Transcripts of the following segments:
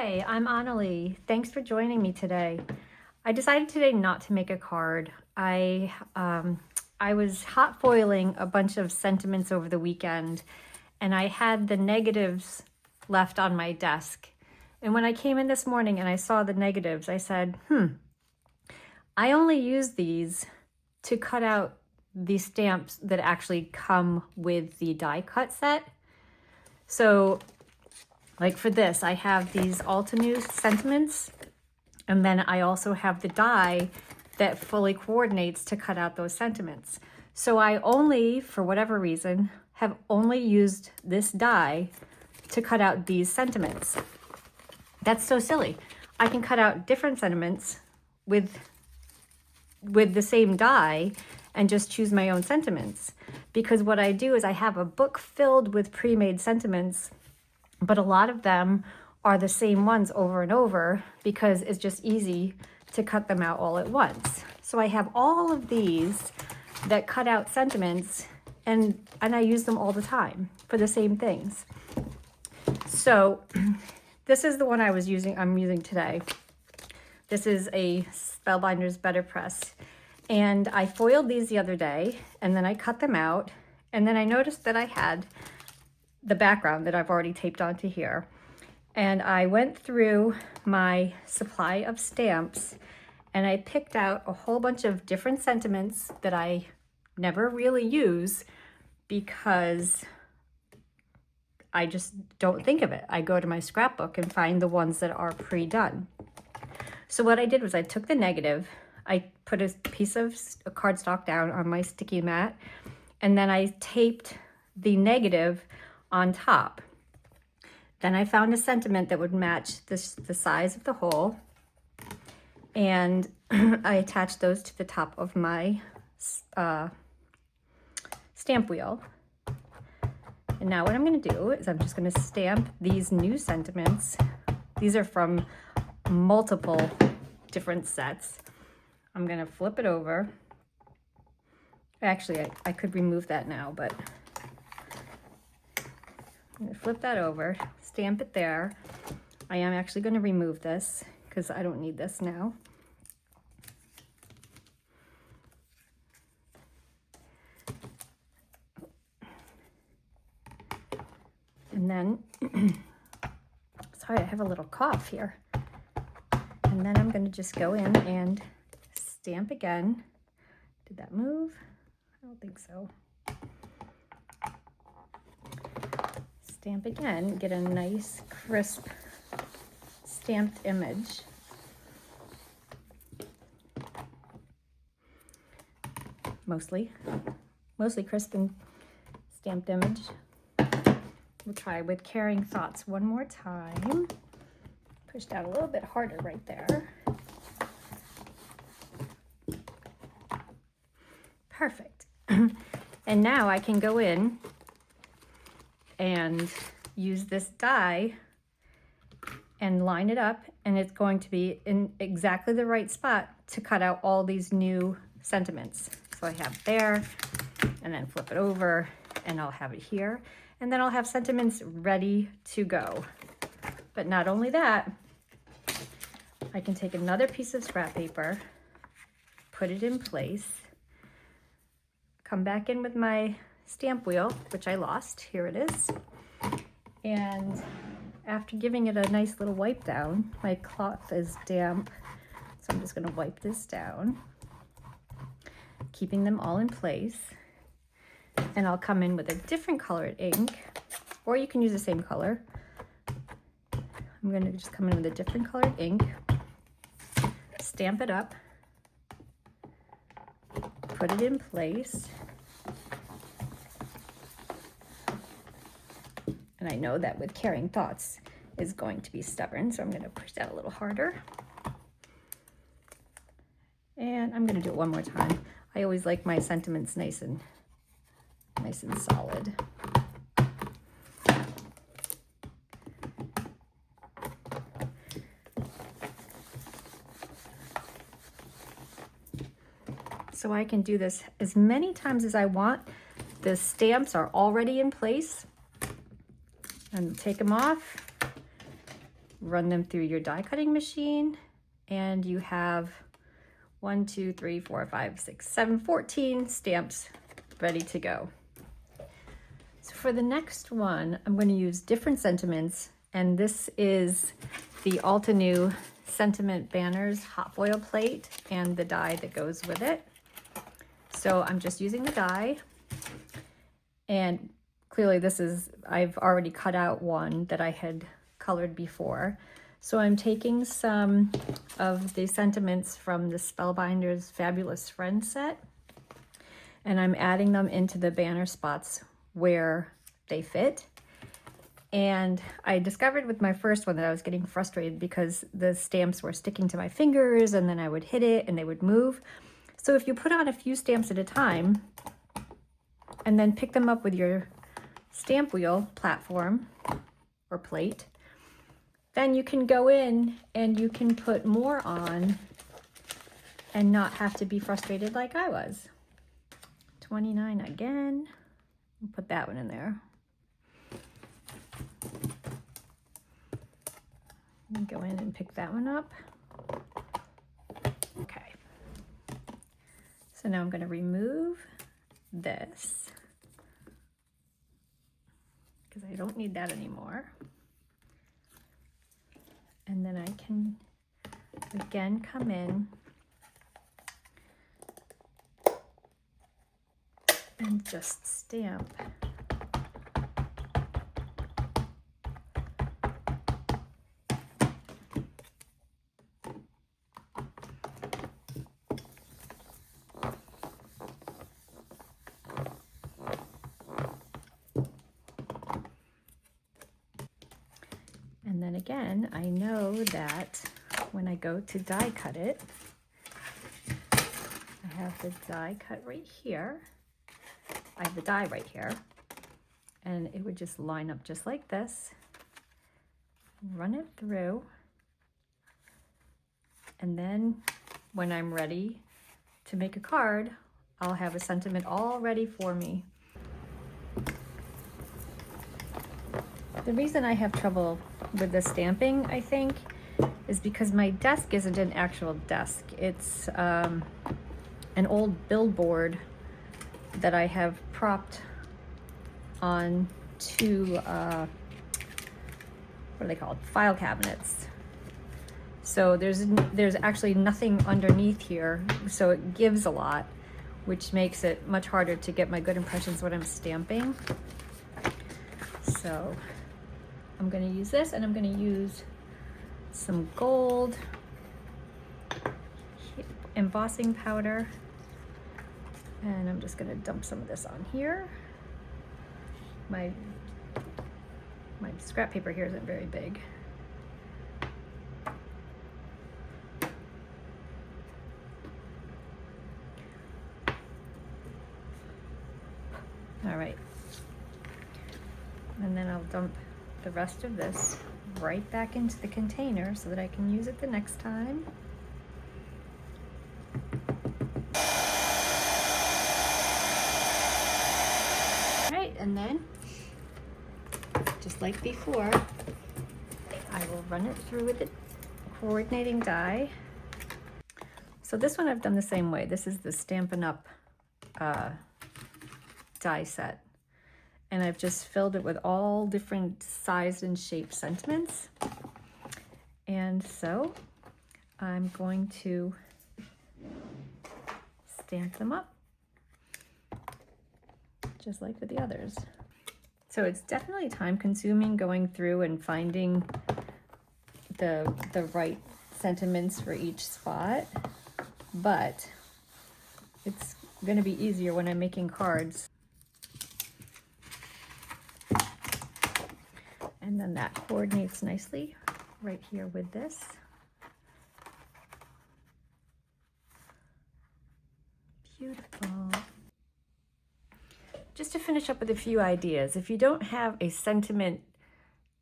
Hi, I'm Annalie. Thanks for joining me today. I decided today not to make a card. I was hot foiling a bunch of sentiments over the weekend, and I had the negatives left on my desk. And when I came in this morning and I saw the negatives, I said, I only use these to cut out the stamps that actually come with the die cut set. So like for this, I have these Altenew sentiments, and then I also have the die that fully coordinates to cut out those sentiments. So I only, for whatever reason, have only used this die to cut out these sentiments. That's so silly. I can cut out different sentiments with the same die and just choose my own sentiments. Because what I do is I have a book filled with pre-made sentiments, but a lot of them are the same ones over and over because it's just easy to cut them out all at once. So I have all of these that cut out sentiments, and I use them all the time for the same things. So this is the one I'm using today. This is a Spellbinders Better Press. And I foiled these the other day, and then I cut them out, and then I noticed that I had the background that I've already taped onto here. And I went through my supply of stamps and I picked out a whole bunch of different sentiments that I never really use because I just don't think of it. I go to my scrapbook and find the ones that are pre-done. So what I did was I took the negative, I put a piece of cardstock down on my sticky mat, and then I taped the negative on top. Then I found a sentiment that would match the size of the hole, and I attached those to the top of my stamp wheel. And now what I'm going to do is I'm just going to stamp these new sentiments. These are from multiple different sets. I'm going to flip it over. Actually, I could remove that now, but I'm going to flip that over, stamp it there. I am actually going to remove this because I don't need this now. And then, sorry, I have a little cough here. And then I'm going to just go in and stamp again. Did that move? I don't think so. Stamp again, get a nice crisp stamped image. Mostly crisp and stamped image. We'll try with Caring Thoughts one more time. Push down a little bit harder right there. Perfect. And now I can go in and use this die and line it up, and it's going to be in exactly the right spot to cut out all these new sentiments. So I have there, and then flip it over, and I'll have it here, and then I'll have sentiments ready to go. But not only that, I can take another piece of scrap paper, put it in place, come back in with my stamp wheel, which I lost. Here it is. And after giving it a nice little wipe down, my cloth is damp, so I'm just going to wipe this down, keeping them all in place. And I'll come in with a different colored ink, or you can use the same color. I'm going to just come in with a different colored ink, stamp it up, put it in place. And I know that with Caring Thoughts is going to be stubborn, so I'm going to push that a little harder. And I'm going to do it one more time. I always like my sentiments nice and solid. So I can do this as many times as I want. The stamps are already in place. And take them off, run them through your die cutting machine, and you have 1, 2, 3, 4, 5, 6, 7, 14 stamps ready to go. So for the next one, I'm going to use different sentiments, and this is the Altenew Sentiment Banners hot foil plate and the die that goes with it. So I'm just using the die, and clearly this is, I've already cut out one that I had colored before. So I'm taking some of the sentiments from the Spellbinders Fabulous Friends set, and I'm adding them into the banner spots where they fit. And I discovered with my first one that I was getting frustrated because the stamps were sticking to my fingers, and then I would hit it and they would move. So if you put on a few stamps at a time and then pick them up with your stamp wheel platform or plate, then you can go in and you can put more on and not have to be frustrated like I was. 29 again. I'll put that one in there. Go in and pick that one up. Okay. So now I'm going to remove this because I don't need that anymore. And then I can again come in and just stamp. And then again, I know that when I go to die cut it, I have the die cut right here. I have the die right here, and it would just line up just like this. Run it through, and then when I'm ready to make a card, I'll have a sentiment all ready for me. The reason I have trouble with the stamping, I think, is because my desk isn't an actual desk. It's an old billboard that I have propped on two, what are they called? File cabinets. So there's actually nothing underneath here, so it gives a lot, which makes it much harder to get my good impressions when I'm stamping. So I'm going to use this, and I'm going to use some gold embossing powder, and I'm just going to dump some of this on here. My scrap paper here isn't very big. All right, and then I'll dump the rest of this right back into the container so that I can use it the next time. All right, and then just like before, I will run it through with the coordinating die. So this one I've done the same way. This is the Stampin' Up! Die set. And I've just filled it with all different sized and shaped sentiments. And so I'm going to stamp them up just like with the others. So it's definitely time consuming going through and finding the right sentiments for each spot, but it's going to be easier when I'm making cards. And then that coordinates nicely right here with this. Beautiful. Just to finish up with a few ideas, if you don't have a sentiment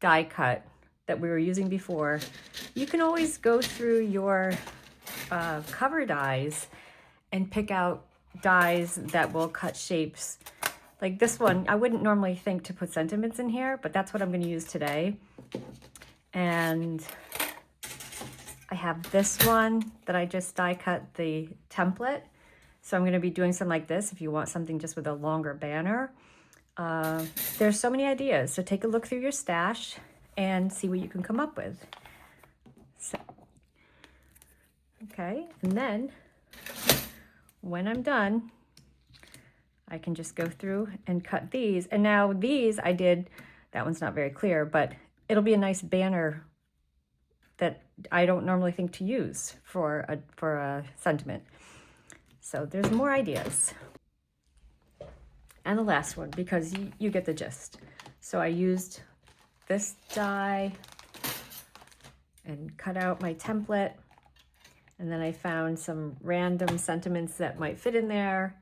die cut that we were using before, you can always go through your cover dies and pick out dies that will cut shapes. Like this one, I wouldn't normally think to put sentiments in here, but that's what I'm going to use today. And I have this one that I just die cut the template. So I'm going to be doing something like this if you want something just with a longer banner. There's so many ideas. So take a look through your stash and see what you can come up with. So, okay, and then when I'm done, I can just go through and cut these. And now these I did, that one's not very clear, but it'll be a nice banner that I don't normally think to use for a sentiment. So there's more ideas. And the last one, because you get the gist. So I used this die and cut out my template. And then I found some random sentiments that might fit in there.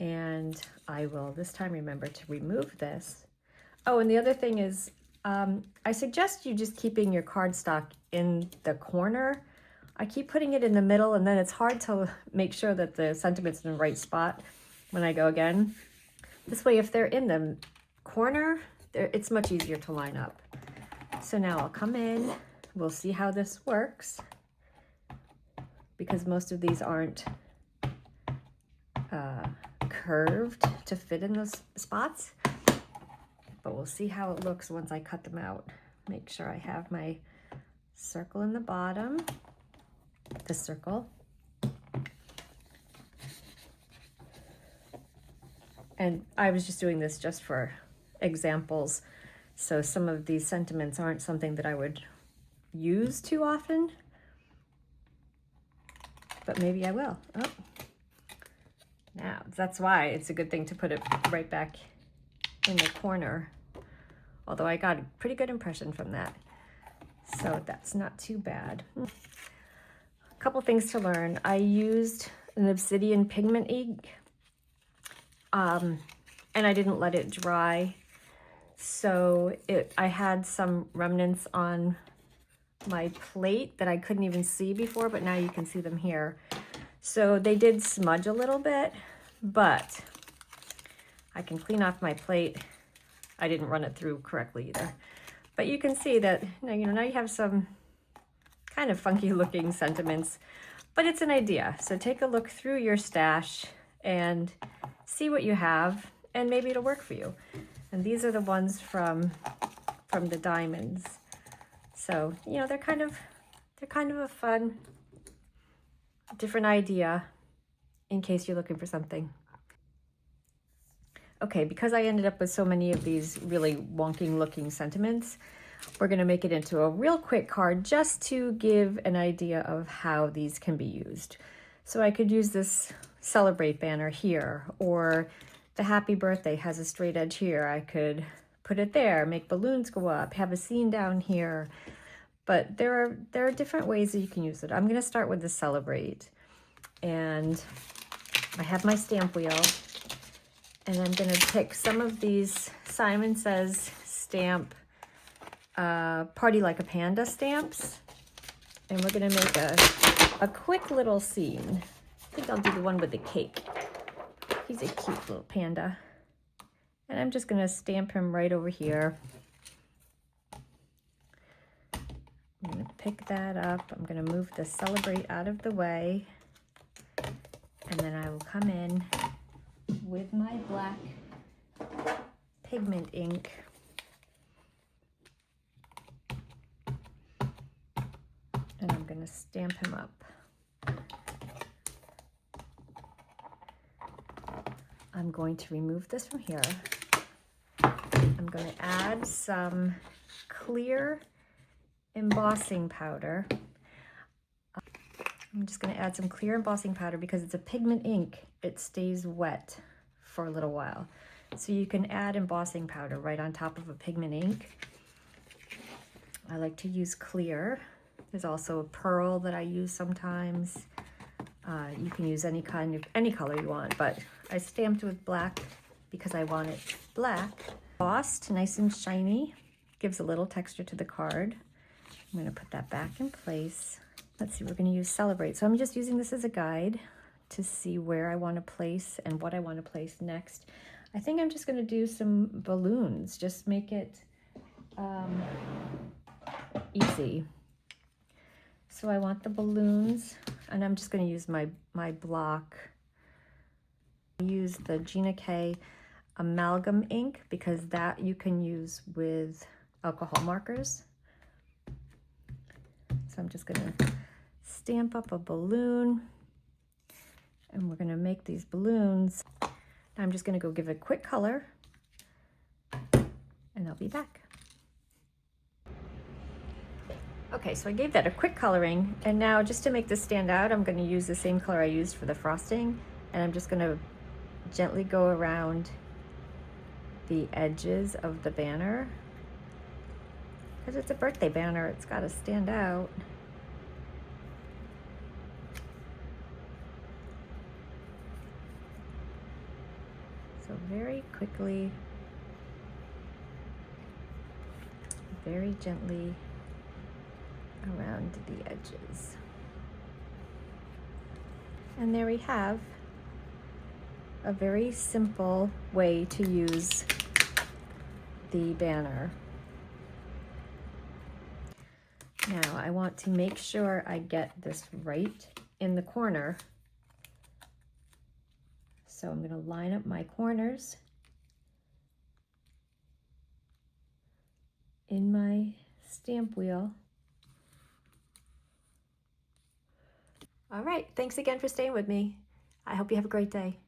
And I will this time remember to remove this. Oh, and the other thing is, I suggest you just keeping your cardstock in the corner. I keep putting it in the middle, and then it's hard to make sure that the sentiment's in the right spot when I go again. This way, if they're in the corner, it's much easier to line up. So now I'll come in, we'll see how this works, because most of these aren't curved to fit in those spots. But we'll see how it looks once I cut them out. Make sure I have my circle in the bottom, the circle. And I was just doing this just for examples. So some of these sentiments aren't something that I would use too often, but maybe I will. Oh. Now, that's why it's a good thing to put it right back in the corner. Although I got a pretty good impression from that. So that's not too bad. A couple things to learn. I used an Obsidian pigment ink, and I didn't let it dry. So I had some remnants on my plate that I couldn't even see before, but now you can see them here. So they did smudge a little bit, but I can clean off my plate. I didn't run it through correctly either. But you can see that now you have some kind of funky looking sentiments, but it's an idea. So take a look through your stash and see what you have, and maybe it'll work for you. And these are the ones from the diamonds. So, they're kind of a fun, different idea in case you're looking for something. Okay, because I ended up with so many of these really wonky looking sentiments, we're going to make it into a real quick card just to give an idea of how these can be used. So I could use this celebrate banner here, or the happy birthday has a straight edge here. I could put it there, make balloons go up, have a scene down here. But there are different ways that you can use it. I'm going to start with the celebrate. And I have my stamp wheel. And I'm going to pick some of these Simon Says stamp Party Like a Panda stamps. And we're going to make a quick little scene. I think I'll do the one with the cake. He's a cute little panda. And I'm just going to stamp him right over here. I'm going to pick that up. I'm going to move the celebrate out of the way. And then I will come in with my black pigment ink. And I'm going to stamp him up. I'm going to remove this from here. I'm going to add some clear embossing powder. I'm just going to add some clear embossing powder because it's a pigment ink. It stays wet for a little while. So you can add embossing powder right on top of a pigment ink. I like to use clear. There's also a pearl that I use sometimes. You can use any color you want, but I stamped with black because I want it black. Embossed, nice and shiny, gives a little texture to the card. I'm going to put that back in place. Let's see, we're going to use Celebrate. So I'm just using this as a guide to see where I want to place and what I want to place next. I think I'm just going to do some balloons, just make it easy. So I want the balloons, and I'm just going to use my block. I use the Gina K amalgam ink because that you can use with alcohol markers. So I'm just going to stamp up a balloon, and we're going to make these balloons. I'm just going to go give a quick color, and I'll be back. Okay, so I gave that a quick coloring, and now just to make this stand out, I'm going to use the same color I used for the frosting, and I'm just going to gently go around the edges of the banner. Because it's a birthday banner, it's got to stand out. So very quickly, very gently around the edges. And there we have a very simple way to use the banner. Now I want to make sure I get this right in the corner. So I'm going to line up my corners in my stamp wheel. All right, thanks again for staying with me. I hope you have a great day.